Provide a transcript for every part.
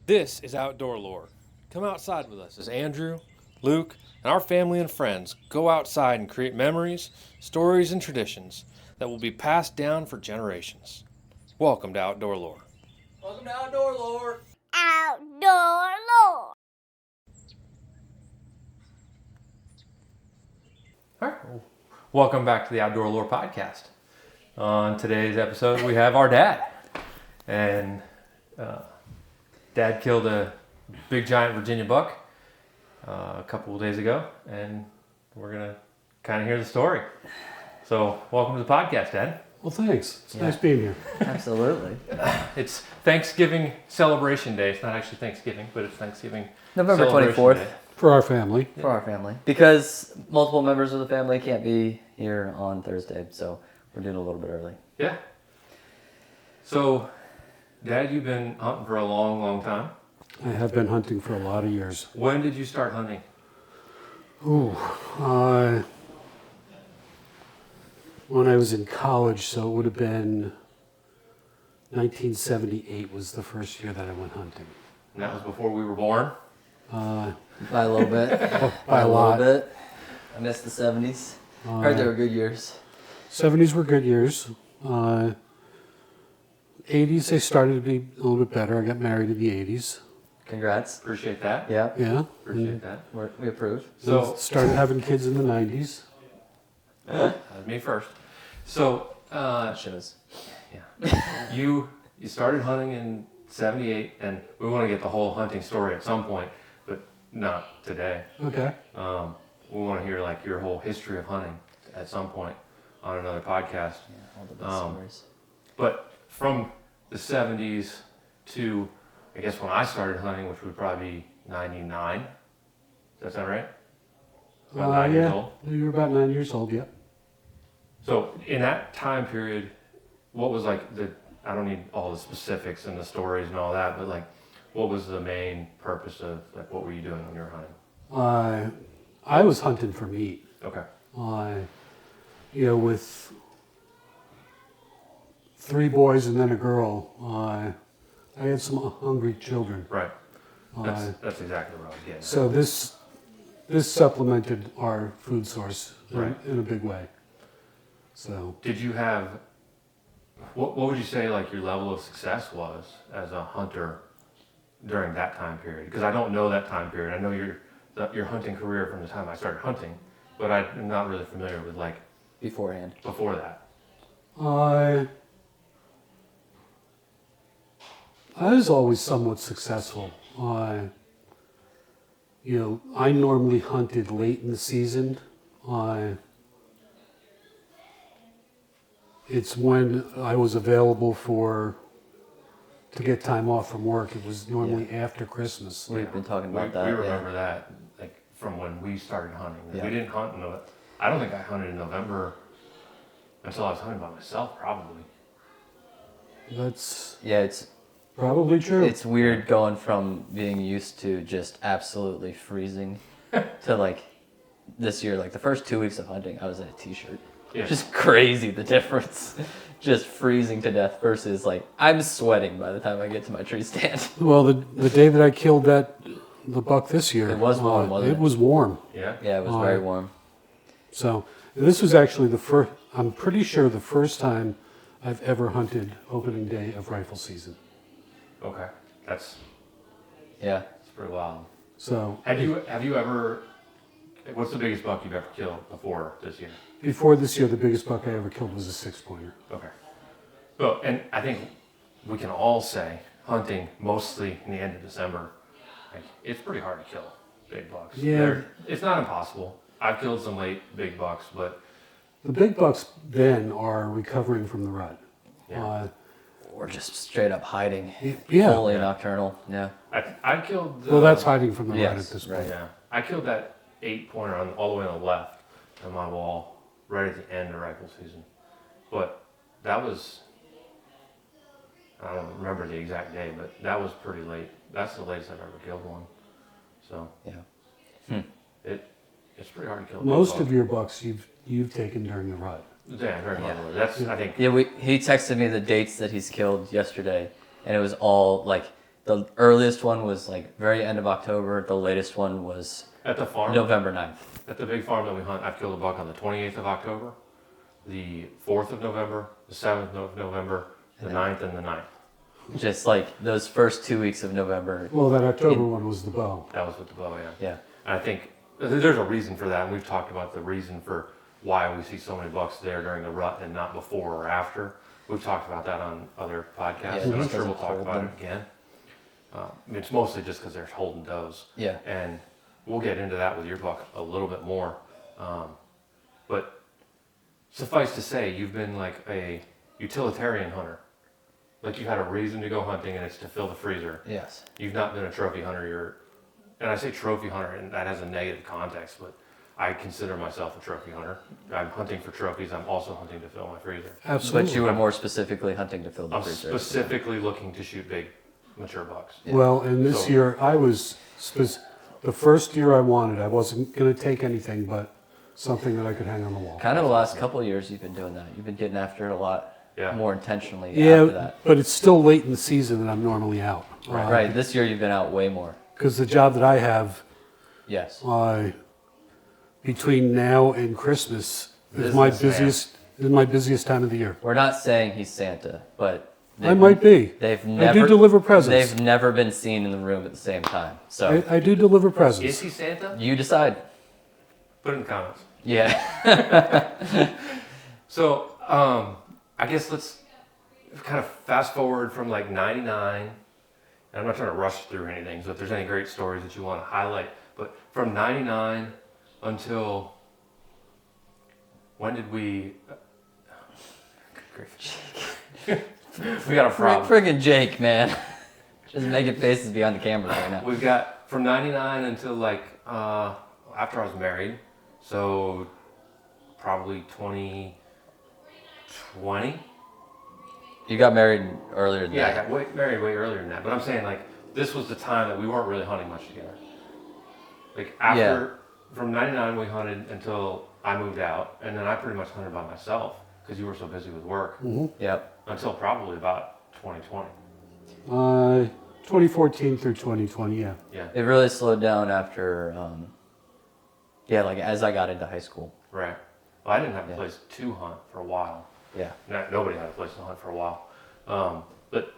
This is Outdoor Lore. Come outside with us as Andrew, Luke, and our family and friends go outside and create memories, stories, and traditions that will be passed down for generations. Welcome to Outdoor Lore. Welcome to Outdoor Lore. Outdoor Lore. All right. Welcome back to the Outdoor Lore podcast. On today's episode, we have our dad. And Dad killed a big giant Virginia buck a couple of days ago, and we're going to kind of hear the story. So, welcome to the podcast, Dad. Well, thanks. It's nice being here. Absolutely. It's Thanksgiving celebration day. It's not actually Thanksgiving, but it's Thanksgiving November celebration 24th. day. For our family. For our family. Because multiple members of the family can't be here on Thursday, so we're doing a little bit early. Yeah. So, Dad, you've been hunting for a long, long time. I have been hunting for a lot of years. When did you start hunting? When I was in college, so it would have been 1978 was the first year that I went hunting. And that was before we were born? Uh, By a little bit. by a lot. little bit. I missed the 70s. Heard they were good years. 70s were good years. 80s, they started to be a little bit better. I got married in the 80s. Congrats. Appreciate that. Yeah, Yeah. Appreciate that. we approve. So, Started having kids in the 90s. that was me first. So, That shows. yeah. You started hunting in 78, and we want to get the whole hunting story at some point, but not today. Okay. We want to hear like your whole history of hunting at some point on another podcast. Yeah, all the best stories. But from the 70s to, I guess, when I started hunting, which would probably be 99. Does that sound right? About 9 years old. You were about 9 years old, yeah. So in that time period, what was like I don't need all the specifics and the stories and all that, but like, what was the main purpose of, like, what were you doing when you were hunting? I was hunting for meat. Okay. With 3 boys and then a girl, I had some hungry children. Right. That's exactly what I was getting at. So this supplemented our food source Right. in a big way. So Did you have, what would you say like your level of success was as a hunter during that time period? Because I don't know that time period. I know your hunting career from the time I started hunting, but I'm not really familiar with like Beforehand. before that. I was always somewhat successful. I normally hunted late in the season. It's when I was available to get time off from work. It was normally after Christmas. We've been talking We about that. remember that like from when we started hunting. Yeah. We didn't hunt I don't think I hunted in November until I was hunting by myself, probably. That's Yeah, it's probably true. It's weird going from being used to just absolutely freezing to like this year, like the first 2 weeks of hunting, I was in a t-shirt. Yeah. Just crazy the difference. Just freezing to death versus like I'm sweating by the time I get to my tree stand. Well, the day that I killed the buck this year, It was warm, wasn't it? It was warm. Yeah. Yeah, it was very warm. So this was actually I'm pretty sure the first time I've ever hunted opening day of rifle season. Okay. That's Yeah. pretty wild. So Have you ever, what's the biggest buck you've ever killed before this year? before this year, the biggest buck I ever killed was a 6-pointer. Okay. Well, and I think we can all say hunting mostly in the end of December, like, it's pretty hard to kill big bucks. Yeah. It's not impossible. I've killed some late big bucks, but The big bucks then are recovering from the rut. yeah. Or just straight up hiding. Yeah. Fully nocturnal. Yeah. I killed. Well, that's hiding from the rut Yes, at this right. point. Yeah. I killed that 8-pointer all the way on the left on my wall, right at the end of rifle season. But that was, I don't remember the exact day, but that was pretty late. That's the latest I've ever killed one. So Yeah. it's pretty hard to kill. a big Most buck. of your bucks you've taken during the rut. Yeah, very Yeah. much. That's I think. Yeah, he texted me the dates that he's killed yesterday, and it was all like the earliest one was like very end of October. The latest one was At the farm, November 9th. at the big farm that we hunt, I've killed a buck on the 28th of October, the 4th of November, the 7th of November, the 9th, and the 9th. Just like those first 2 weeks of November. Well, that October one was the bow. That was with the bow, yeah. Yeah. And I think there's a reason for that, and we've talked about the reason for why we see so many bucks there during the rut and not before or after. We've talked about that on other podcasts, Yeah, and I'm just sure we'll doesn't talk hold about them. it again. It's mostly just because they're holding does. Yeah. And we'll get into that with your buck a little bit more. But suffice to say, you've been like a utilitarian hunter. Like you had a reason to go hunting, and it's to fill the freezer. Yes. You've not been a trophy hunter. And I say trophy hunter, and that has a negative context, but I consider myself a trophy hunter. I'm hunting for trophies. I'm also hunting to fill my freezer. Absolutely. But you were more specifically hunting to fill the I'm freezer. specifically looking to shoot big, mature bucks. Yeah. Well, and this So- year I was the first year I wanted. I wasn't going to take anything but something that I could hang on the wall. Kind of the last couple of years you've been doing that. You've been getting after it a lot Yeah. more intentionally after Yeah, that. but it's still late in the season and I'm normally out. Right. This year you've been out way more. Because the job that I have Yes. between now and Christmas is Business my busiest time of the year. We're not saying he's Santa, but I might be. They've I never do deliver presents. They've never been seen in the room at the same time. So I do deliver Is presents. he Santa? you decide. Put it in the comments. Yeah. So, I guess let's kind of fast forward from like 99. And I'm not trying to rush through anything, so if there's any great stories that you want to highlight, but from 99 until when did we? We got a problem. Friggin' Jake, man. Just making faces behind the camera right now. We've got from 99 until like after I was married, so probably 2020. You got married earlier than Yeah, I that. got married way earlier than that. But I'm saying like this was the time that we weren't really hunting much together. Like after from '99 we hunted until I moved out, and then I pretty much hunted by myself because you were so busy with work Yep. until probably about 2020. 2014 through 2020, yeah. Yeah, It really slowed down after, like as I got into high school. right. Well, I didn't have a Yeah. place to hunt for a while. Yeah. Nobody had a place to hunt for a while. But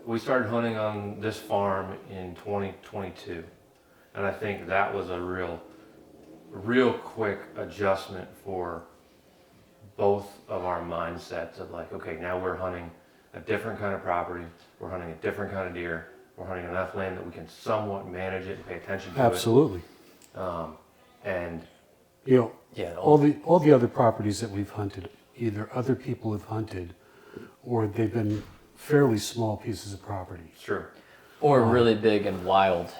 we started hunting on this farm in 2022. And I think that was a real quick adjustment for both of our mindsets of like, okay, now we're hunting a different kind of property. We're hunting a different kind of deer. We're hunting enough land that we can somewhat manage it and pay attention to Absolutely. it. And You know, Yeah. all the other properties that we've hunted, either other people have hunted or they've been fairly small pieces of property. it's true. Or really big and wild.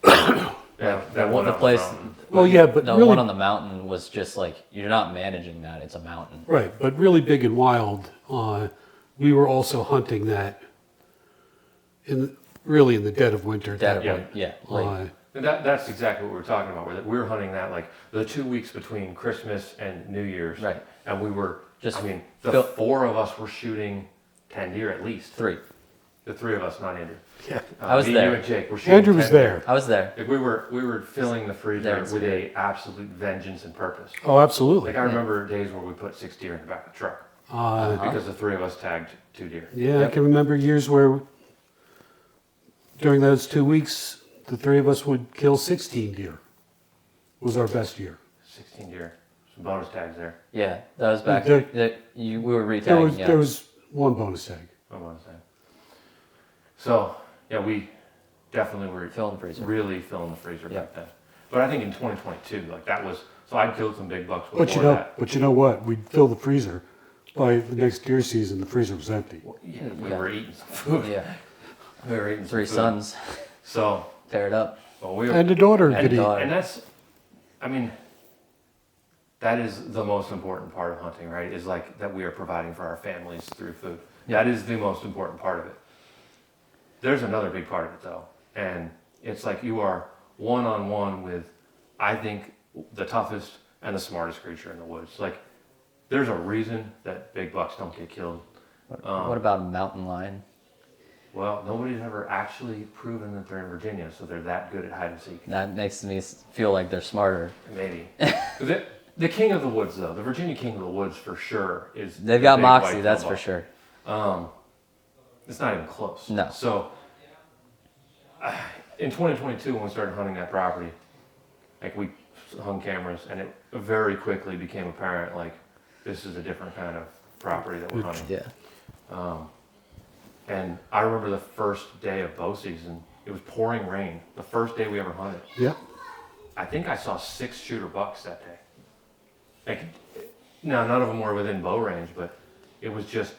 Yeah, The one the on place. mountain. Well, yeah, but the really, one on the mountain was just like you're not managing that. It's a mountain. right, but really big and wild. We were also hunting that really in the dead of winter. Dead of Yeah. winter. Yeah. Like, Uh, And that's exactly what we're talking about. We were hunting that like the 2 weeks between Christmas and New Year's. Right. And we were Just I mean, the fill- 4 of us were shooting 10 deer at least. 3. The 3 of us, not Andrew. yeah. I was me, there. You and Jake were shooting. Andrew was 10 deer. there. I was there. Like we were filling the There freezer in with spirit. a absolute vengeance and purpose. Oh, absolutely. Like I remember days where we put 6 deer in the back of the truck because the 3 of us tagged 2 deer. Yeah, I Yep. can remember years where during those 2 weeks, the three of us would kill 16 deer. Was our best year. 16 deer. Some bonus tags there. Yeah. That was back. There- We were There was retagging. Yeah. there was one bonus tag. I want to say. So yeah, we definitely were Filling the freezer. really filling the freezer Yeah. back then. But I think in 2022, like that was so I'd killed some big bucks before But you know what? We'd fill the freezer. By the next deer season, the freezer was empty. Yeah, we Yeah. were eating some food. Yeah. We were eating some 3 food. sons. So Tear it up. well, we were, And a daughter and, could eat. daughter. and that's, I mean, that is the most important part of hunting, right? Is like that we are providing for our families through food. That is the most important part of it. There's another big part of it though, and it's like you are one-on-one with, I think, the toughest and the smartest creature in the woods. Like, there's a reason that big bucks don't get killed. What about a mountain lion? Well, nobody's ever actually proven that they're in Virginia, so they're that good at hide and seek. That makes me feel like they're smarter. Maybe. The king of the woods, though, the Virginia king of the woods for sure is. They've the got big moxie, white that's tail for sure. buck. It's not even close. No. So, in 2022, when we started hunting that property, like we hung cameras, and it very quickly became apparent, like, this is a different kind of property that we're hunting. Yeah. And I remember the first day of bow season, it was pouring rain. The first day we ever hunted. Yeah. I think I saw 6 shooter bucks that day. Like, now none of them were within bow range, but it was just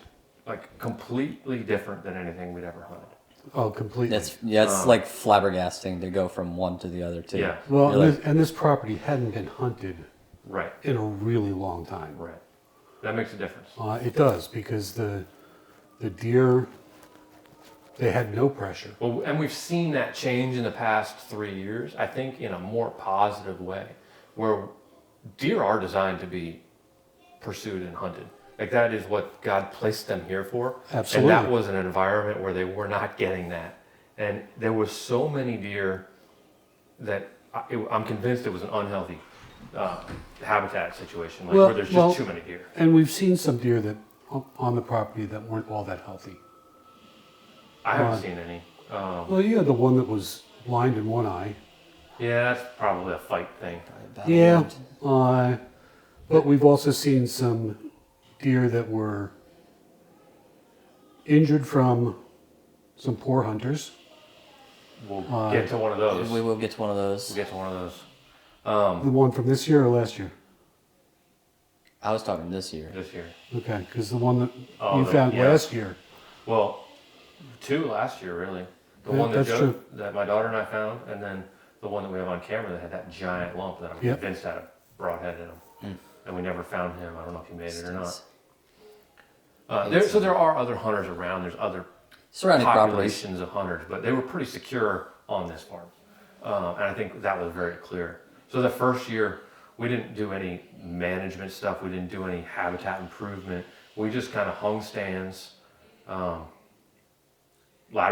like completely different than anything we'd ever hunted. Oh, completely. It's like flabbergasting to go from one to the other too. Yeah. Well, You're like- and this property hadn't been hunted Right, in a really long time. right. That makes a difference. It does, because the deer, they had no pressure. Well, and we've seen that change in the past 3 years, I think in a more positive way, where deer are designed to be pursued and hunted. Like that is what God placed them here for. Absolutely. And that was an environment where they were not getting that. And there was so many deer that I'm convinced it was an unhealthy habitat situation, like Well- where there's just well- too many deer. And we've seen some deer that on the property that weren't all that healthy. I haven't Right. seen any. Well, you had the one that was blind in one eye. Yeah, that's probably a fight thing. Yeah. But we've also seen some deer that were injured from some poor hunters. We'll get to one of those. We will get to one of those. We'll get to one of those The one from this year or last year? I was talking this year. this year. Okay, because the one that Oh, you found yeah. last year. Well, 2 last year, really. The Yeah, one that that's true. that my daughter and I found, and then the one that we have on camera that had that giant lump that I'm Yep. convinced had a broadhead in him. And we never found him. I don't know if he made it or not. So there are other hunters around. There's other Surrounding properties. populations of hunters, but they were pretty secure on this farm. And I think that was very clear. So the first year, we didn't do any management stuff. We didn't do any habitat improvement. We just kind of hung stands, ladder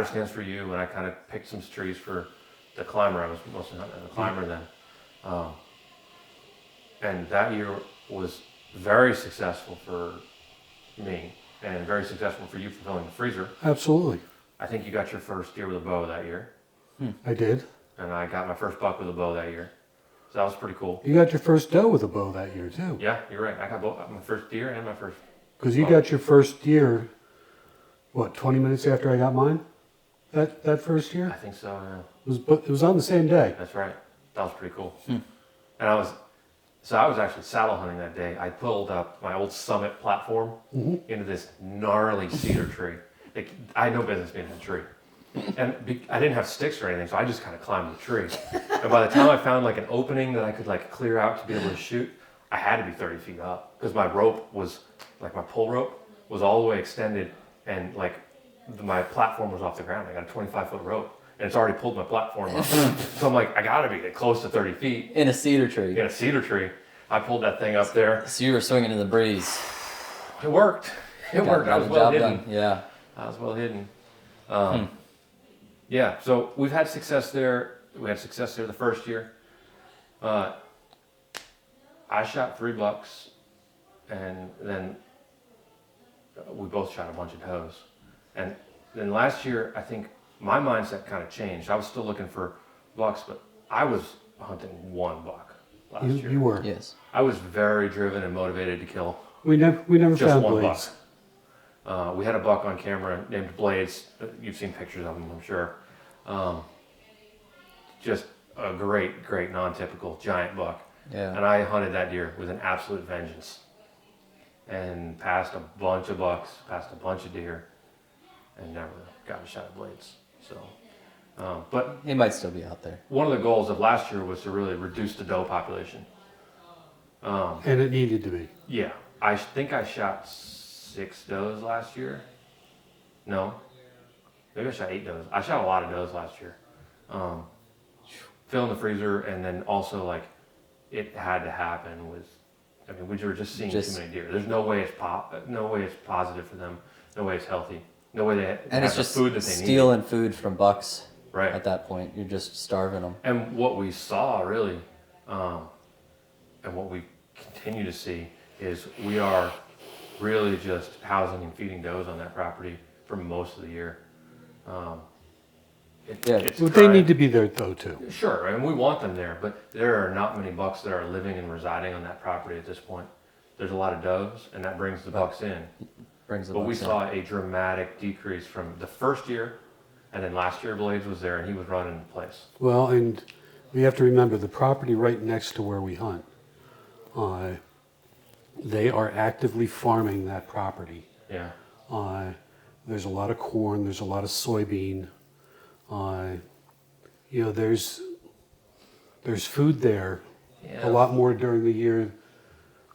stands for you, and I kind of picked some trees for the climber. I was mostly hunting the climber then. And that year was very successful for me and very successful for you fulfilling the freezer. Absolutely. I think you got your first deer with a bow that year, I did. and I got my first buck with a bow that year. So that was pretty cool. You got your first doe with a bow that year, too. Yeah, you're right. I got both my first deer and my first. Because you got your first deer, what, 20 minutes after I got mine? That first I year? think so. Yeah, It was on the same day. that's right. That was pretty cool. And I was actually saddle hunting that day. I pulled up my old Summit platform into this gnarly cedar tree. Like, I had no business being in a tree. And I didn't have sticks or anything, so I just kind of climbed the tree. And by the time I found like an opening that I could like clear out to be able to shoot, I had to be 30 feet up because my rope was, like my pull rope was all the way extended, and like my platform was off the ground. I got a 25-foot rope, and it's already pulled my platform up. So I'm like, I gotta be close to 30 feet In a cedar tree. in a cedar tree. I pulled that thing up there. So you were swinging in the breeze. It worked. It worked. I Got was the well job hidden. done. Yeah. I was well hidden. Yeah, so we've had success there. We had success there the first year. I shot 3 bucks, and then we both shot a bunch of does. And then last year, I think my mindset kind of changed. I was still looking for bucks, but I was hunting 1 buck last year. You were. Yes. I was very driven and motivated to kill We never just found 1 blades. buck. We had a buck on camera named Blades. You've seen pictures of him, I'm sure. Just a great non-typical giant buck. Yeah. And I hunted that deer with an absolute vengeance. And passed a bunch of bucks, passed a bunch of deer, and never got a shot at Blades. So, but He might still be out there. one of the goals of last year was to really reduce the doe population. And it needed to be. Yeah, I think I shot 6 does last year. No, maybe I shot 8 does. I shot a lot of does last year. Fill in the freezer, and then also like it had to happen with. I mean, we were just seeing too many deer. There's no way it's positive for them. No way it's healthy. No way they And have it's the just food that they need. stealing food from bucks. Right. At that point, you're just starving them. And what we saw really, and what we continue to see, is we are really just housing and feeding does on that property for most of the year. Yeah. It's But they dry. need to be there though too. Sure, and we want them there, but there are not many bucks that are living and residing on that property at this point. There's a lot of doves, and that brings the bucks in. Brings the But we bucks in. saw a dramatic decrease from the first year, and then last year Blades was there and he was running the place. Well, and we have to remember the property right next to where we hunt. They are actively farming that property. Yeah, There's a lot of corn. There's a lot of soybean. There's food there. yeah. A lot more during the year,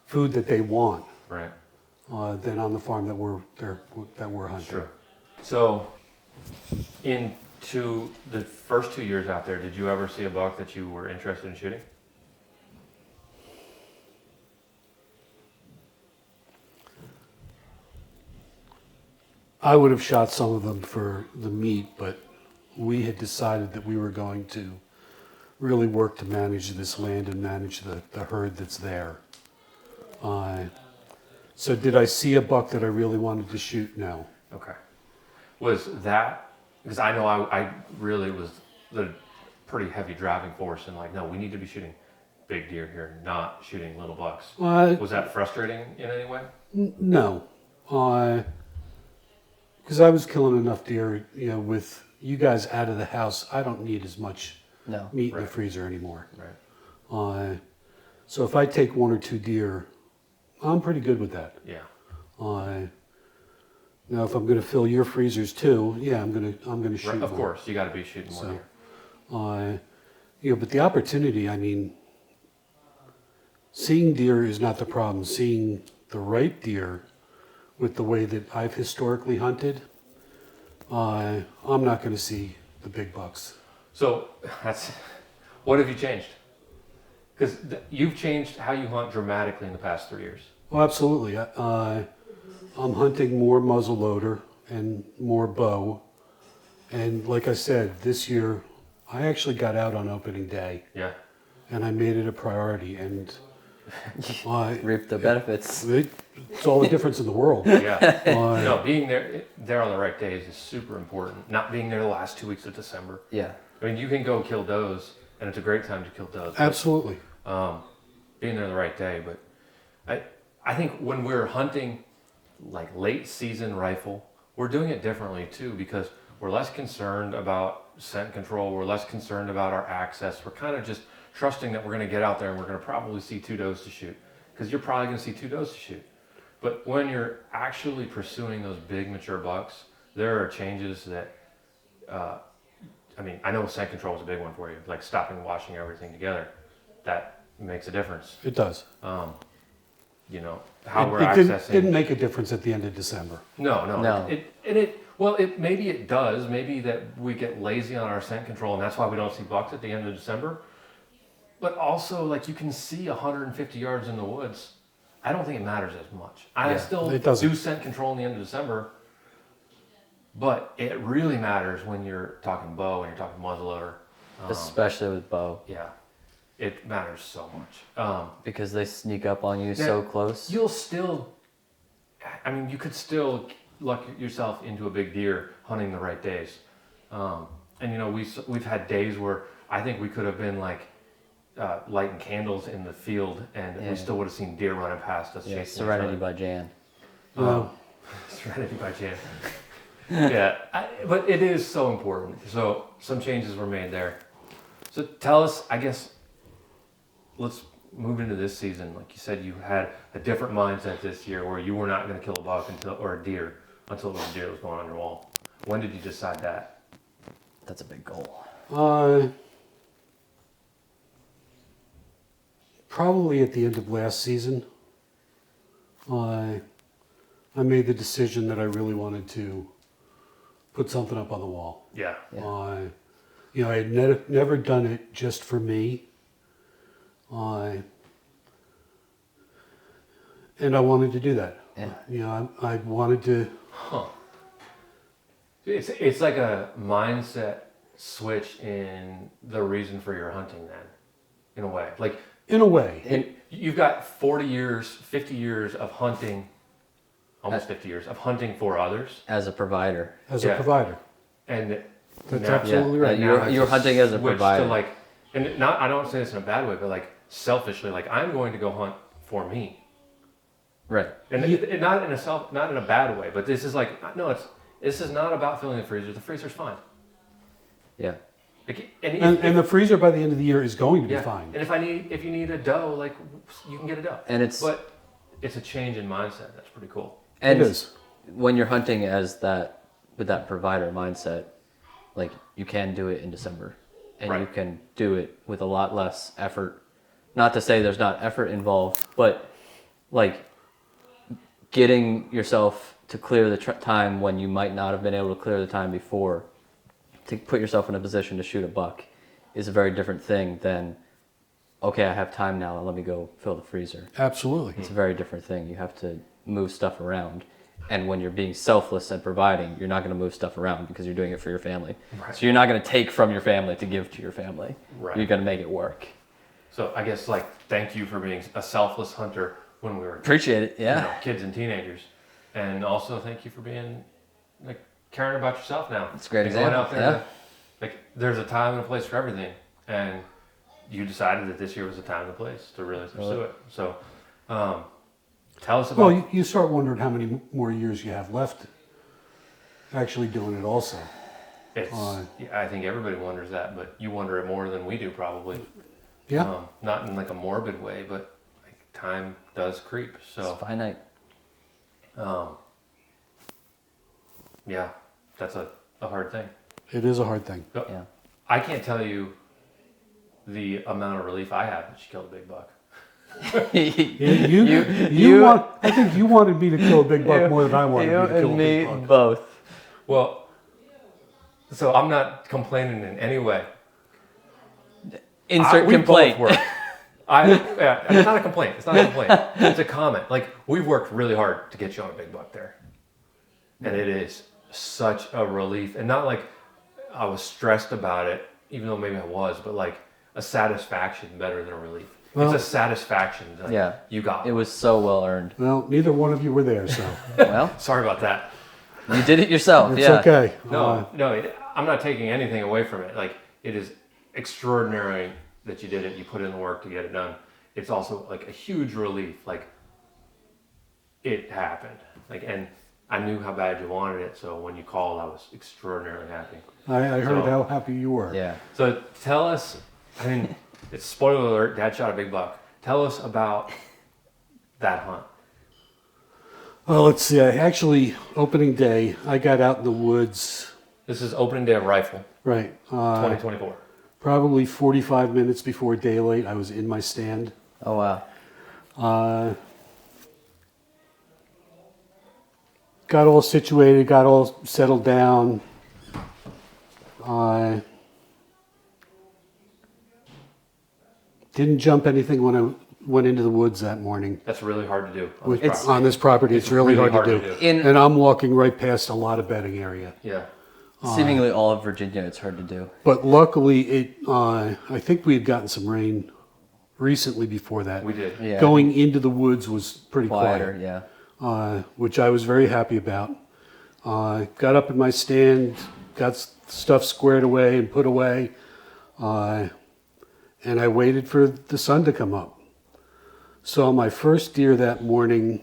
food that they want Right. than on the farm that we're hunting. Sure. So, into the first 2 years out there, did you ever see a buck that you were interested in shooting? I would have shot some of them for the meat, but we had decided that we were going to really work to manage this land and manage the herd that's there. So did I see a buck that I really wanted to shoot? No. Okay. Was that, because I know I really was the pretty heavy driving force and like, no, we need to be shooting big deer here, not shooting little bucks. Was that frustrating in any way? No. Because I was killing enough deer, with you guys out of the house, I don't need as much No. meat in the Right. freezer anymore. Right. So if I take 1 or 2 deer, I'm pretty good with that. Yeah. Now, if I'm going to fill your freezers too, yeah, I'm going to shoot. Right. Of more. course, you got to be shooting more So, deer. But the opportunity, I mean, seeing deer is not the problem. Seeing the right deer with the way that I've historically hunted, I'm not going to see the big bucks. So that's, what have you changed? Because you've changed how you hunt dramatically in the past 3 years. Well, absolutely. I'm hunting more muzzleloader and more bow. And like I said, this year, I actually got out on opening day Yeah. and I made it a priority. And Reap the benefits. it's all the difference in the world. Yeah. Uh, No, being there on the right days is super important. Not being there the last 2 weeks of December. Yeah. I mean, you can go kill does, and it's a great time to kill does. but, Absolutely. being there the right day, but I think when we're hunting like late season rifle, we're doing it differently too because we're less concerned about scent control. We're less concerned about our access. We're kind of just trusting that we're going to get out there and we're going to probably see 2 does to shoot because you're probably going to see 2 does to shoot. But when you're actually pursuing those big mature bucks, there are changes that, I mean, I know scent control is a big one for you, like stopping and washing everything together. That makes a difference. It does. How we're it accessing. didn't make a difference at the end of December. No. No. Maybe it does. Maybe that we get lazy on our scent control, and that's why we don't see bucks at the end of December. But also, like you can see 150 yards in the woods. I don't think it matters as much. I Yeah, still it doesn't. do scent control in the end of December, but it really matters when you're talking bow and you're talking muzzleloader. Especially with bow. Yeah, it matters so much. Because they sneak up on you so close. You'll still, I mean, you could still luck yourself into a big deer hunting the right days. And we've had days where I think we could have been like lighting candles in the field and Yeah. we still would have seen deer running past us. Yeah, chasing Serenity each by Jan. other. Serenity by Jan. Yeah, but it is so important. So some changes were made there. So tell us, I guess, let's move into this season. Like you said, you had a different mindset this year where you were not going to kill a buck or a deer until it was a deer that was going on your wall. When did you decide that? That's a big goal. Probably at the end of last season, I made the decision that I really wanted to put something up on the wall. Yeah. Yeah. I had never done it just for me. And I wanted to do that. Yeah. I wanted to. Huh. It's like a mindset switch in the reason for your hunting. Then, in a way, like In a way. you've got 40 years, 50 years of hunting, almost 50 years of hunting for others, As a provider. As Yeah. a provider. and That's now- absolutely right. now You're it's hunting as a switched provider. To like, and not I don't say this in a bad way, but like selfishly, like I'm going to go hunt for me, Right. and it, not in a bad way, but this is like no, this is not about filling the freezer. The freezer's fine. Yeah. Like, And the freezer by the end of the year is going to be yeah, fine. and if you need a doe, like you can get a doe. And it's But it's a change in mindset. That's pretty cool. and It is. when you're hunting as that with that provider mindset, like you can do it in December, and you Right. can do it with a lot less effort. Not to say there's not effort involved, but like getting yourself to clear the time when you might not have been able to clear the time before, to put yourself in a position to shoot a buck, is a very different thing than, okay, I have time now, let me go fill the freezer. Absolutely. It's a very different thing. You have to move stuff around. And when you're being selfless and providing, you're not going to move stuff around because you're doing it for your family. Right. So you're not going to take from your family to give to your family. Right. You're going to make it work. So I guess like thank you for being a selfless hunter when we were Appreciate it. Yeah. you know, kids and teenagers, and also thank you for being like caring about yourself now. It's a great Like, going example, out there yeah. to- like there's a time and a place for everything, and you decided that this year was the time and the place to really pursue it. So tell us about. Well, you start wondering how many more years you have left actually doing it also. it's, I think everybody wonders that, but you wonder it more than we do probably. Yeah. Not in like a morbid way, but like time does creep. So It's finite. yeah, that's a hard thing. It is a hard thing. Yeah. I can't tell you the amount of relief I had when she killed a big buck. I think you wanted me to kill a big buck more than I wanted You you to kill and a me big buck. both. Well, so I'm not complaining in any way. Insert We complaint. both work. It's not a complaint. It's not a complaint. It's a comment. Like we've worked really hard to get you on a big buck there, and it is such a relief. And not like I was stressed about it, even though maybe I was, but like a satisfaction better than a relief. Well- it's a satisfaction. Like, Yeah. you got It it. was so well earned. Well, neither one of you were there, so Well, Sorry about that. you did it yourself. it's yeah. okay. No, I'm not taking anything away from it. Like it is extraordinary that you did it. You put in the work to get it done. It's also like a huge relief. Like it happened. Like and I knew how bad you wanted it. So when you called, I was extraordinarily happy. I heard So- how happy you were. Yeah. So tell us. I mean, it's spoiler alert. Dad shot a big buck. Tell us about that hunt. Well, let's see. Actually, opening day, I got out in the woods. This is opening day of rifle, Right. 2024. Probably 45 minutes before daylight, I was in my stand. Oh, wow. Got all situated, got all settled down. Didn't jump anything when I went into the woods that morning. That's really hard to do. It's on this property. It's really hard to do. In And I'm walking right past a lot of bedding area. Yeah. seemingly all of Virginia, it's hard to do. But luckily, I think we had gotten some rain recently before that. We did. Yeah. Going into the woods was pretty Quieter, quiet, yeah. which I was very happy about. Got up in my stand, got stuff squared away and put away, and I waited for the sun to come up. Saw my first deer that morning.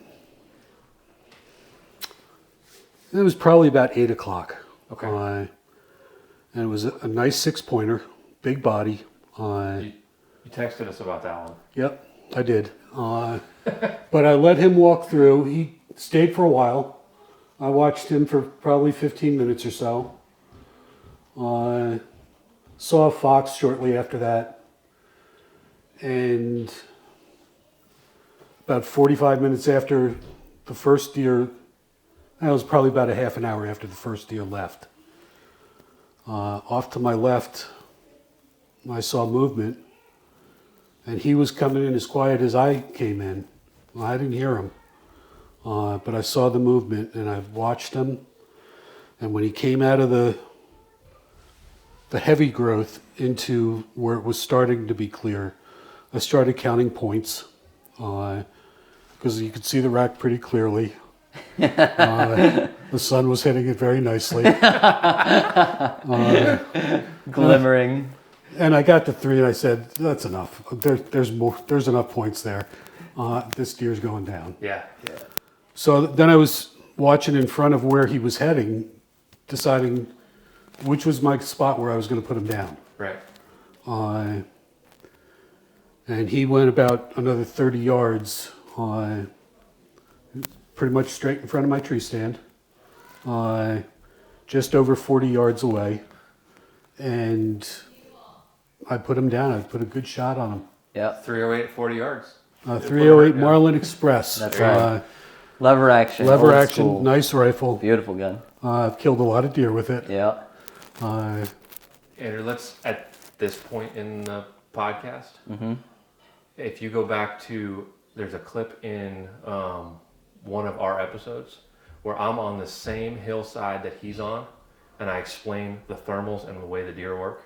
It was probably about 8 o'clock. Okay. And it was a nice 6-pointer, big body. You texted us about that one. Yep, I did. But I let him walk through. He stayed for a while. I watched him for probably 15 minutes or so. Saw a fox shortly after that. And about 45 minutes after the first deer, that was probably about a half an hour after the first deer left. Off to my left, I saw movement. And he was coming in as quiet as I came in. Well, I didn't hear him. But I saw the movement and I watched him. And when he came out of the heavy growth into where it was starting to be clear, I started counting points because you could see the rack pretty clearly. The sun was hitting it very nicely. Glimmering. And I got to 3 and I said, that's enough. There's more. There's enough points there. This deer's going down. Yeah. So then I was watching in front of where he was heading, deciding which was my spot where I was going to put him down. Right. And he went about another 30 yards, pretty much straight in front of my tree stand, just over 40 yards away. And I put him down. I put a good shot on him. Yep. 308, 40 yards. 308 Marlin Express. That's right. Lever action. Lever old action, school. nice rifle. Beautiful gun. I've killed a lot of deer with it. Yeah. Andrew, let's, at this point in the podcast, Mm-hmm. if you go back to, there's a clip in one of our episodes where I'm on the same hillside that he's on, and I explain the thermals and the way the deer work.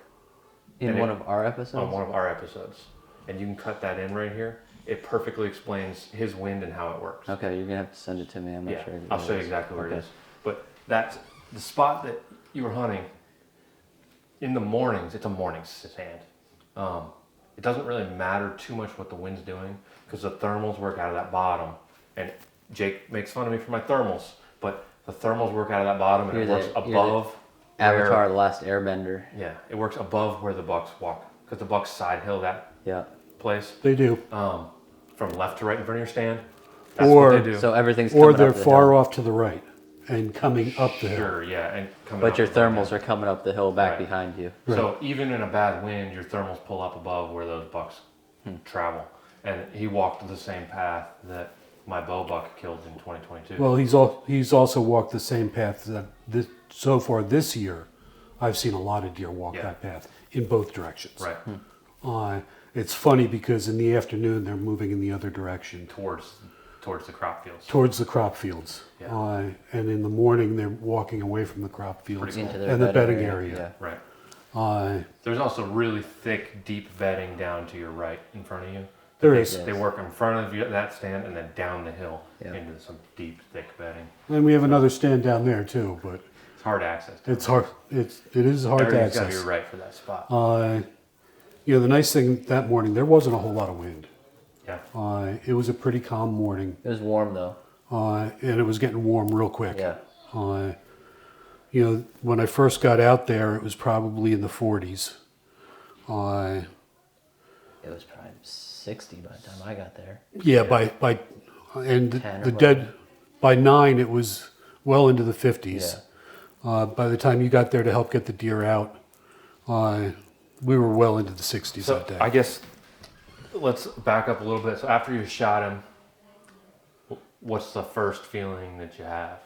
In And one it- of our episodes? On one of our episodes. And you can cut that in right here. It perfectly explains his wind and how it works. Okay, you're going to have to send it to me. I'm not Yeah, sure. I'll show you exactly where Okay. it is. But that's the spot that you were hunting. In the mornings, it's a morning stand. It doesn't really matter too much what the wind's doing because the thermals work out of that bottom. And Jake makes fun of me for my thermals, but the thermals work out of that bottom and You're it the- works you're above. Avatar, where- The Last Airbender. Yeah, it works above where the bucks walk because the bucks side hill that Yeah. place. They do. From left to right in front of your stand. That's Or- what they do. So everything's Or coming they're up the far hill. off to the right and coming up the hill. Sure, yeah, and coming But up your above thermals that. are coming up the hill back Right. behind you. So even in a bad wind, your thermals pull up above where those bucks travel. And he walked the same path that my bow buck killed in 2022. Well, he's also walked the same path that so far this year. I've seen a lot of deer walk Yeah. that path in both directions. right, It's funny because in the afternoon they're moving in the other direction towards the crop fields. towards the crop fields. Yeah. And in the morning they're walking away from the crop fields Into their and the bedding area. area. Right. Uh, There's also really thick, deep bedding down to your right in front of you. There They- is. They work in front of you, that stand and then down the hill Yeah. into some deep, thick bedding. And we have another stand down there too, but It's hard access. to it's hard. It is hard to Everything's got to access. be right for that spot. The nice thing that morning there wasn't a whole lot of wind. Yeah. It was a pretty calm morning, It was warm though. and it was getting warm real quick. Yeah. When I first got out there, it was probably in the 40s. Uh, It was probably 60 by the time I got there. yeah, by and 10 or the dead by 9 it was well into the 50s. Yeah. By the time you got there to help get the deer out, we were well into the 60s So that day. I guess let's back up a little bit. So after you shot him, what's the first feeling that you have?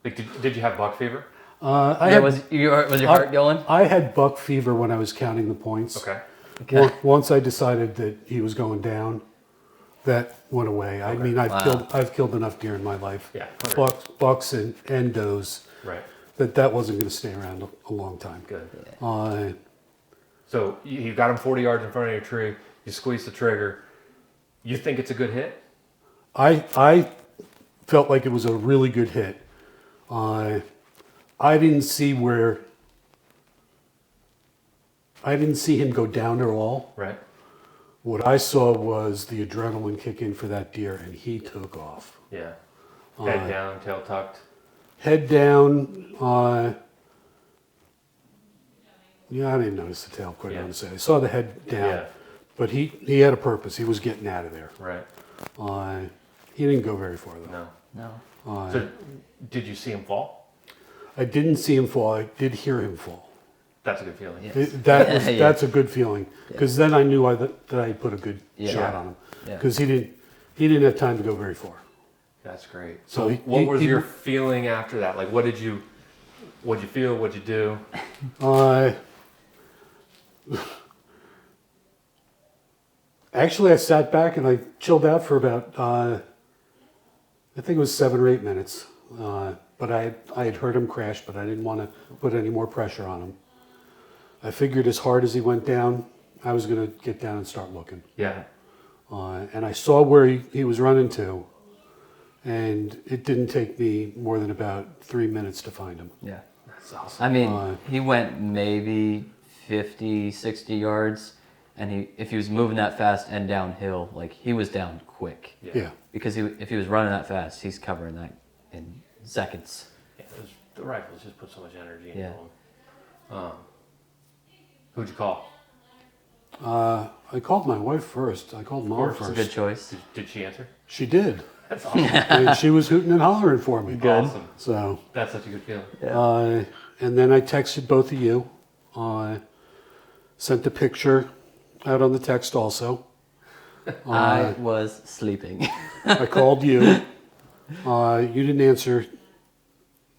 Like, did you have buck fever? Was your heart going? I had buck fever when I was counting the points. Okay. Okay. Once I decided that he was going down, that went away. I mean, I've killed enough deer in my life. Yeah. Bucks and does. Right. That wasn't going to stay around a long time. Good. Uh, So you got him 40 yards in front of your tree. You squeeze the trigger. You think it's a good hit? I felt like it was a really good hit. I didn't see him go down at all. Right. What I saw was the adrenaline kick in for that deer, and he took off. Yeah. Head down, tail tucked. Head down. Yeah, I didn't notice the tail, quite Yeah. honestly. I saw the head down, Yeah. but he had a purpose. He was getting out of there. Right. He didn't go very far though. No. No. So did you see him fall? I didn't see him fall. I did hear him fall. That's a good feeling. Yeah. Yeah. That's a good feeling because then I knew that I put a good Yeah. shot on him Yeah. because he didn't have time to go very far. That's great. So So he- what he- was he- your feeling after that? Like, what'd you feel? What'd you do? Actually, I sat back and I chilled out for about I think it was 7 or 8 minutes. But I had heard him crash, but I didn't want to put any more pressure on him. I figured as hard as he went down, I was going to get down and start looking. Yeah. And I saw where he was running to, and it didn't take me more than about 3 minutes to find him. Yeah. That's awesome. I mean, he went maybe 50, 60 yards, and if he was moving that fast and downhill, like he was down quick. Yeah. Because if he was running that fast, he's covering that in seconds. Yeah, the rifles just put so much energy into Yeah. them. Who'd you call? I called my wife first. I called Mom course. It's a first. good choice. Did she answer? She did. That's awesome. And she was hooting and hollering for me. Awesome. So, That's such a good feeling. and then I texted both of you. Sent a picture out on the text also. I was sleeping. I called you. You didn't answer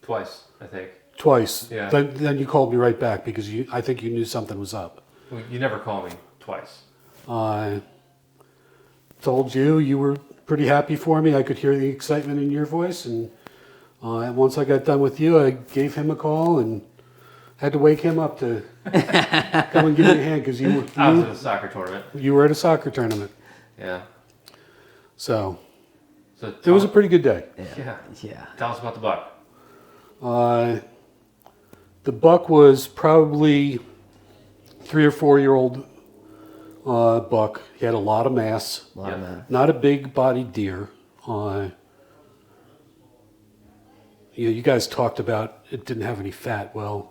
Twice, I think. twice. Yeah. Then you called me right back because I think you knew something was up. Well, you never call me twice. I told you were pretty happy for me. I could hear the excitement in your voice, and once I got done with you, I gave him a call and had to wake him up to come and give me a hand because I was at a soccer tournament. you were at a soccer tournament. Yeah. So So it was a pretty good day. yeah. Yeah. Tell us about the buck. The buck was probably 3 or 4 year old buck. He had a lot of mass. A lot of Yeah. that. Not a big bodied deer. You guys talked about it didn't have any fat. Well,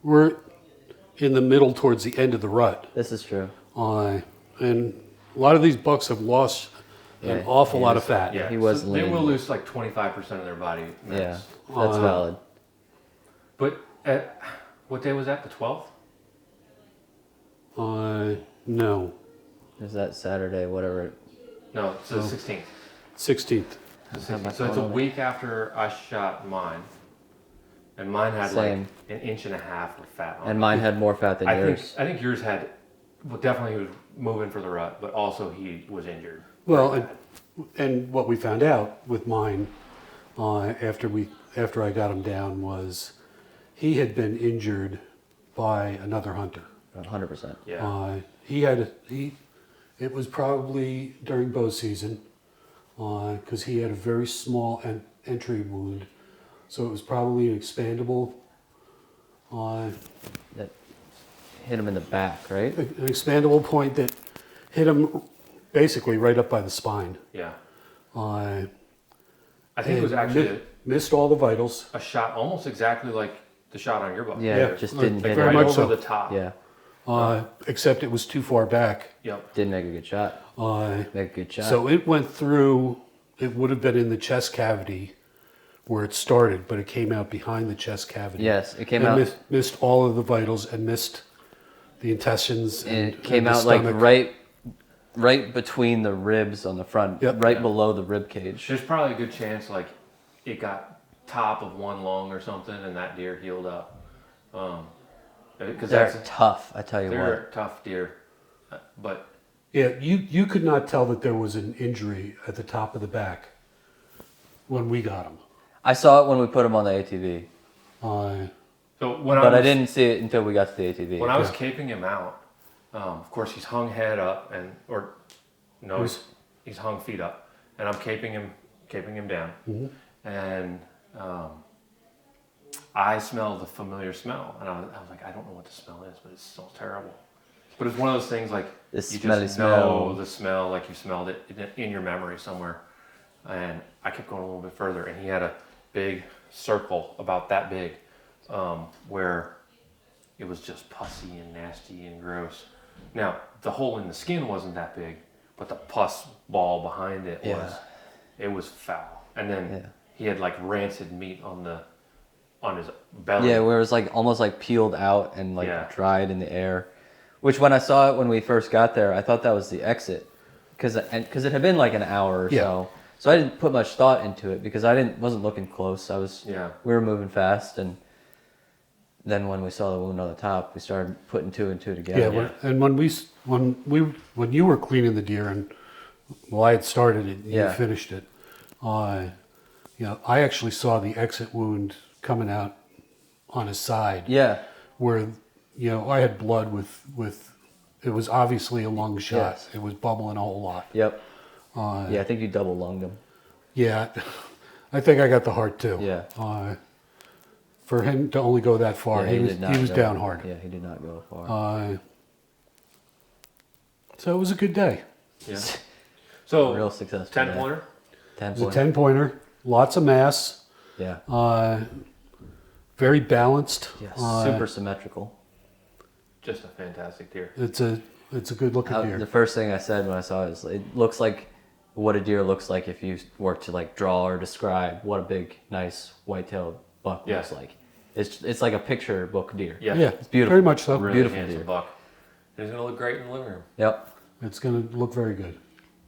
we're in the middle towards the end of the rut. This is true. And a lot of these bucks have lost an Yeah, awful he lot was- of fat. Yeah. He was so they lean. will lose like 25% of their body mass. Yeah. That's valid. But what day was that? The 12th? No, Is that Saturday, whatever? No, it's the 16th. 16th. The How about 16th. So it's a that? week after I shot mine. And mine had Same. like an inch and a half of fat on And it. mine had more fat than I think yours. I think yours had, well, definitely he was moving for the rut, but also he was injured. Well, and what we found out with mine after I got him down was he had been injured by another hunter. 100%. Yeah. It was probably during bow season because he had a very small entry wound, so it was probably an expandable That hit him in the back, right? an expandable point that hit him basically right up by the spine. Yeah. Uh, I think it was actually missed all the vitals. a shot almost exactly like the shot on your buck. Yeah, Yeah, just like didn't hit very it. Right much over so. the top. Yeah, Except it was too far back. Yep. didn't make a good shot. Make a good shot. So it went through, it would have been in the chest cavity where it started, but it came out behind the chest cavity. Yes, it came And out. missed all of the vitals and missed the intestines. And it came the out like stomach. right between the ribs on the front, Yep. right below the rib cage. There's probably a good chance like it got top of one lung or something and that deer healed up. Because They're tough, I tell you they're what. a tough deer. But Yeah, you could not tell that there was an injury at the top of the back when we got him. I saw it when we put him on the ATV, so when but I was, didn't see it until we got to the ATV. when I was Yeah. caping him out, of course he's hung head up he's hung feet up, and I'm caping him down, and I smelled the familiar smell, and I was like, I don't know what the smell is, but it smells terrible. But it's one of those things like The you smelly just know smell. the smell, like you smelled it in your memory somewhere. And I kept going a little bit further, and he had a big circle about that big, where it was just pussy and nasty and gross. Now the hole in the skin wasn't that big, but the pus ball behind it Yeah. it was foul. And then Yeah. he had like rancid meat on his belly. Yeah, where it was like almost like peeled out and like Yeah. dried in the air. Which when I saw it when we first got there, I thought that was the exit, because it had been like an hour or Yeah. so. So I didn't put much thought into it because wasn't looking close. Yeah. We were moving fast, and then when we saw the wound on the top, we started putting two and two together. Yeah, and when you were cleaning the deer and I had started it, and Yeah. you finished it. you know, I actually saw the exit wound coming out on his side. Yeah. Where, you know, I had blood with it was obviously a lung shot. Yes. It was bubbling a whole lot. Yep. Yeah, I think you double lunged him. Yeah, I think I got the heart too. Yeah. For him to only go that far, Yeah, he was did not go- down hard. Yeah, he did not go far. So it was a good day. Yeah. So Real successful 10 day. pointer. 10 It was a point. 10-pointer, lots of mass, Yeah. very balanced. Yeah. Super symmetrical. Just a fantastic deer. It's a good looking deer. The first thing I said when I saw it is, it looks like what a deer looks like if you were to like draw or describe what a big, nice white-tailed buck Yeah. looks like. It's like a picture book deer. Yeah. Yeah, It's beautiful. very much so. Really Beautiful handsome deer. buck. And he's gonna look great in the living room. Yep. It's going to look very good.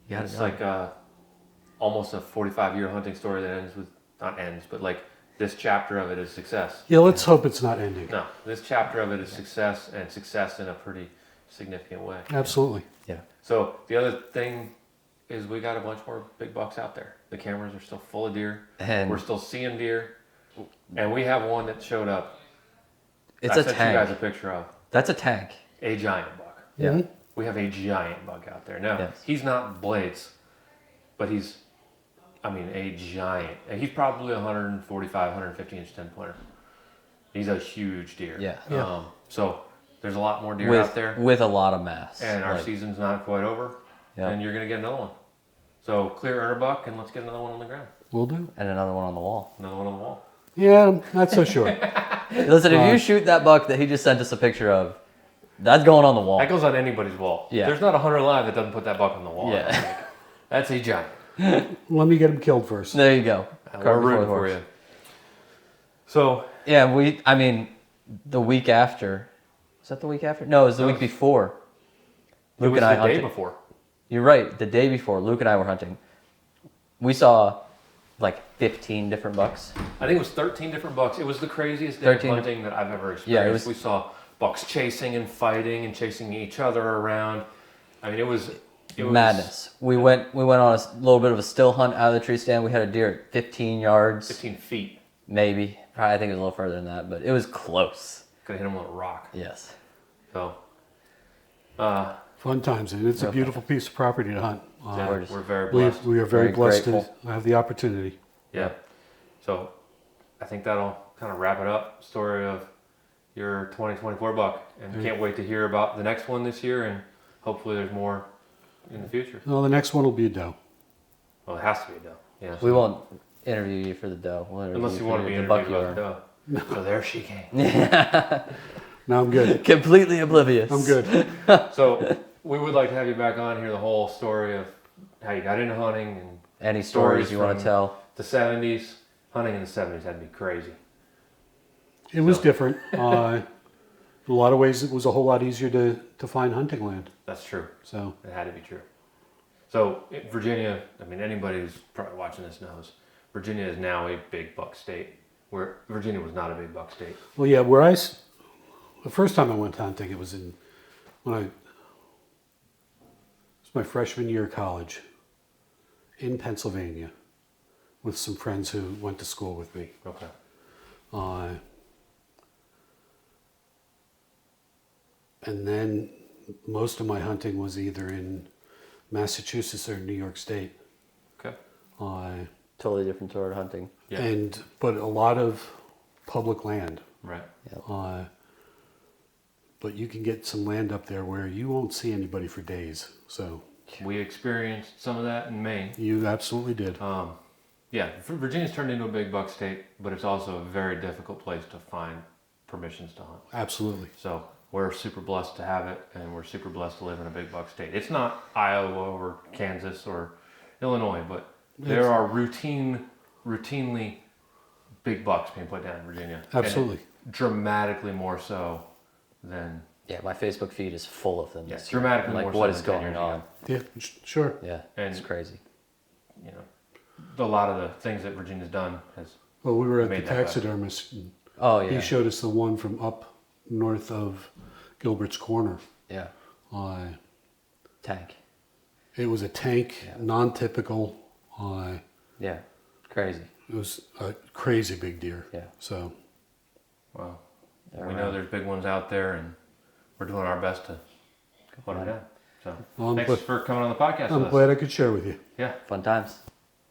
Yeah, It's like almost a 45-year hunting story that ends with, not ends, but like this chapter of it is success. Yeah, let's hope it's not ending. No, this chapter of it is success, and success in a pretty significant way. Absolutely. yeah. So the other thing is we got a bunch more big bucks out there. The cameras are still full of deer. And We're still seeing deer. And we have one that showed up. it's I a sent you guys a tank. picture of That's a tank. a giant buck. Yeah. Mhm. We have a giant buck out there. Now, Yes. he's not Blades, but he's, I mean, a giant. And he's probably 145, 150 inch 10 pointer. He's a huge deer. Yeah. Yeah. So there's a lot more deer With out there. with a lot of mass. And our Like, season's not quite over. Yeah. And you're going to get another one. So clear earn a buck and let's get another one on the ground. Will do. and another one on the wall. Another one on the wall. Yeah, I'm not so sure. Listen, if you shoot that buck that he just sent us a picture of, that's going on the wall. That goes on anybody's wall. Yeah. There's not a hunter alive that doesn't put that buck on the wall. Yeah. That's a giant. Let me get him killed first. There you go. We're Cart before rooting the for horse. you. So Yeah, I mean, the week after, was that the week after? No, it was the No. week before. it Luke was and I the day hunted. before. You're right. The day before, Luke and I were hunting. We saw like 15 different bucks. I think it was 13 different bucks. It was the craziest day 13 of hunting that I've ever experienced. Yeah, it was- We saw bucks chasing and fighting and chasing each other around. I mean, it was Madness. We went on a little bit of a still hunt out of the tree stand. We had a deer at 15 yards, 15 feet. maybe. Probably, I think it was a little further than that, but it was close. Could have hit him with a rock. Yes. So, Fun times, and it's a beautiful piece of property to hunt. yeah, Gorgeous. we're very We, blessed. we are very Very blessed grateful. to have the opportunity. Yeah. So, I think that'll kind of wrap it up. Story of your 2024 buck, and can't wait to hear about the next one this year, and hopefully there's more in the future. Well, the next one will be a doe. Well, it has to be a doe. Yeah. We won't interview you for the doe. We'll interview Unless you want to be the interviewed buck you about the doe. So there she came. No, I'm good. Completely oblivious. I'm good. So we would like to have you back on here, the whole story of how you got into hunting and Any stories you want from to tell? the 70s. Hunting in the 70s had to be crazy. It was different. In a lot of ways, it was a whole lot easier to find hunting land. That's true. So It had to be true. So Virginia, I mean, anybody who's probably watching this knows, Virginia is now a big buck state, where Virginia was not a big buck state. well, yeah. The first time I went hunting, it was it was my freshman year of college in Pennsylvania with some friends who went to school with me. Okay. And then most of my hunting was either in Massachusetts or New York State. Okay. Totally different sort of hunting. Yeah. But a lot of public land. Right. But you can get some land up there where you won't see anybody for days. So We experienced some of that in Maine. you absolutely did. Yeah, Virginia's turned into a big buck state, but it's also a very difficult place to find permissions to hunt. Absolutely. So we're super blessed to have it, and we're super blessed to live in a big buck state. It's not Iowa or Kansas or Illinois, but there are routinely big bucks being put down in Virginia. And Absolutely. dramatically more so than Yeah, my Facebook feed is full of them. Yeah, this year. dramatically Like more what so is than 10 going years on? ago. Yeah, sure. Yeah, And- it's crazy. you know a lot of the things that Virginia's done has Well, we were at the Made that better. taxidermist. And Oh yeah, He showed us the one from up north of Gilbert's Corner. yeah. Tank. It was a tank, Yeah. non-typical. Yeah, crazy. It was a crazy big deer. Yeah. So, Well, They're we know around. there's big ones out there, and we're doing our best to put them down. So well, thanks for coming on the podcast I'm with glad I could share with you. us. Yeah. Fun times.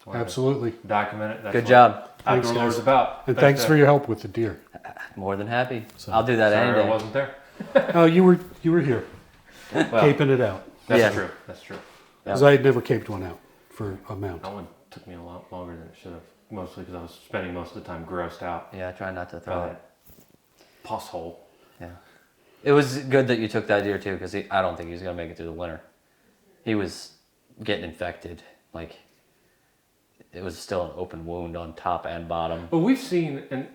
Wanted to Absolutely. Document it. That's Good what job. Thanks, Outdoor Lord's guys. about. And thanks for your help with the deer. More than happy. So- I'll do that any Sorry I day. wasn't there. Oh, you were here, Well, caping it out. that's Yeah. true. That's true. Because I had never caped one out for a mount. That one took me a lot longer than it should have. Mostly because I was spending most of the time grossed out Yeah, try not to by throw it. that pus hole. Yeah. It was good that you took that deer too, because I don't think he was gonna make it through the winter. He was getting infected. Like it was still an open wound on top and bottom. But we've seen, and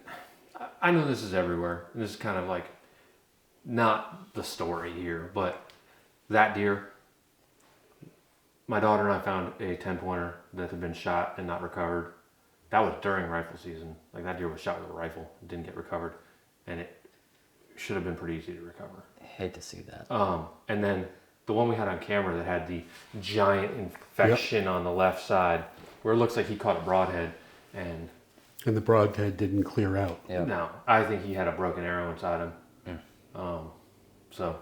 I know this is everywhere. This is kind of like not the story here, but that deer. My daughter and I found a 10-pointer that had been shot and not recovered. That was during rifle season. Like that deer was shot with a rifle, it didn't get recovered, and it should have been pretty easy to recover. I hate to see that. And then the one we had on camera that had the giant infection on the left side, where it looks like he caught a broadhead, and And the broadhead didn't clear out. Yeah. no, I think he had a broken arrow inside him. So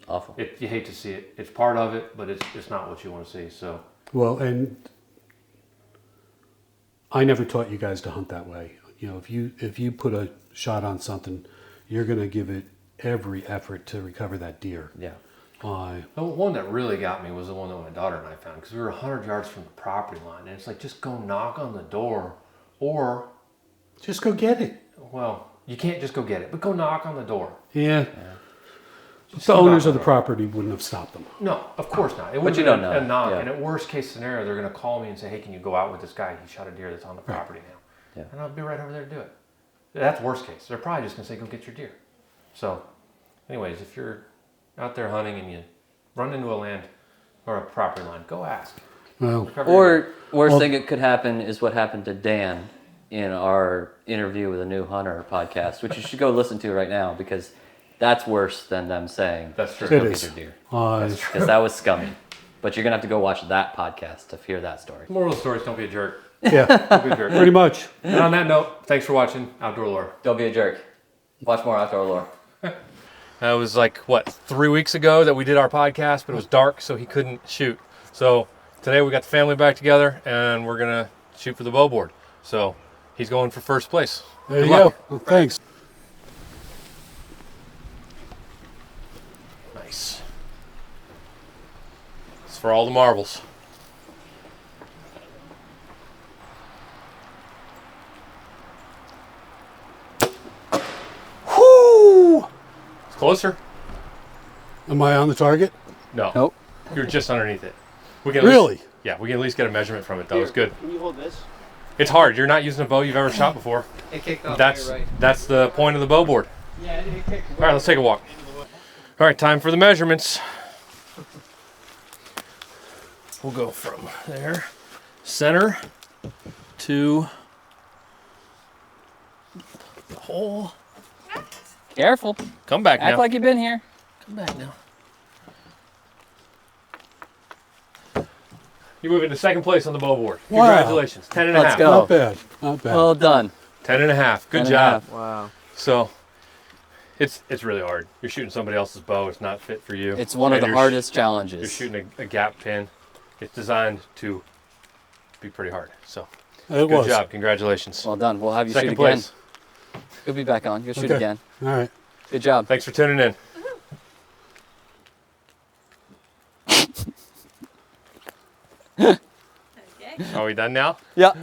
Awful. you hate to see it. It's part of it, but it's not what you want to see. So Well, and I never taught you guys to hunt that way. You know, if you put a shot on something, you're going to give it every effort to recover that deer. Yeah. the one that really got me was the one that my daughter and I found, because we were 100 yards from the property line, and it's like, just go knock on the door, or, Just go get it. well, you can't just go get it, but go knock on the door. Yeah. Just The go owners knock of the on property wouldn't have stopped them. No, of course not. It But would you have don't been a know, knock, yeah. and at worst case scenario, they're going to call me and say, hey, can you go out with this guy? He shot a deer that's on the property now. Yeah. And I'll be right over there to do it. That's worst case. They're probably just going to say, go get your deer. So, anyways, if you're out there hunting and you run into a land or a property line, go ask. Well, Recover your deer. Or worst Well- thing that could happen is what happened to Dan in our interview with a new hunter podcast, which you should go listen to right now, because that's worse than them saying That's true. it go get is. your deer, That's true. because that was scummy. But you're gonna have to go watch that podcast to hear that story. Moral of the story is don't be a jerk. Yeah, Don't be a jerk. pretty much. And on that note, thanks for watching Outdoor Lore. Don't be a jerk. Watch more Outdoor Lore. It was like, 3 weeks ago that we did our podcast, but it was dark, so he couldn't shoot. So today we got the family back together, and we're going to shoot for the bow board. So he's going for first place. There Good you luck. go. Well, thanks. Nice. It's for all the marbles. Whoo! It's closer? Am I on the target? No. Nope. You're just underneath it. We can at least- Really? yeah, we can at least get a measurement from it, though. It's good. Can you hold this? It's hard. You're not using a bow you've ever shot before. It kicked off. That's You're right. that's the point of the bow board. Yeah, it kicked. All right, let's take a walk. All right, time for the measurements. We'll go from there, center, to the hole. Careful. Come back Act now. like you've been here. Come back now. You move into second place on the bow board. Wow. Congratulations. 10 and a Let's half. go. Not bad. Not bad. Well done. 10 and a half. Good 10 and a job. half. Wow. So it's really hard. You're shooting somebody else's bow. It's not fit for you. It's one of And the you're hardest You're challenges. shooting a gap pin. It's designed to be pretty hard. So it good was. job. Congratulations. Well done. We'll have you Second shoot again. place. You'll be back on. You'll shoot Okay. again. All right. Good job. Thanks for tuning in. Okay. Are we done now? Yeah.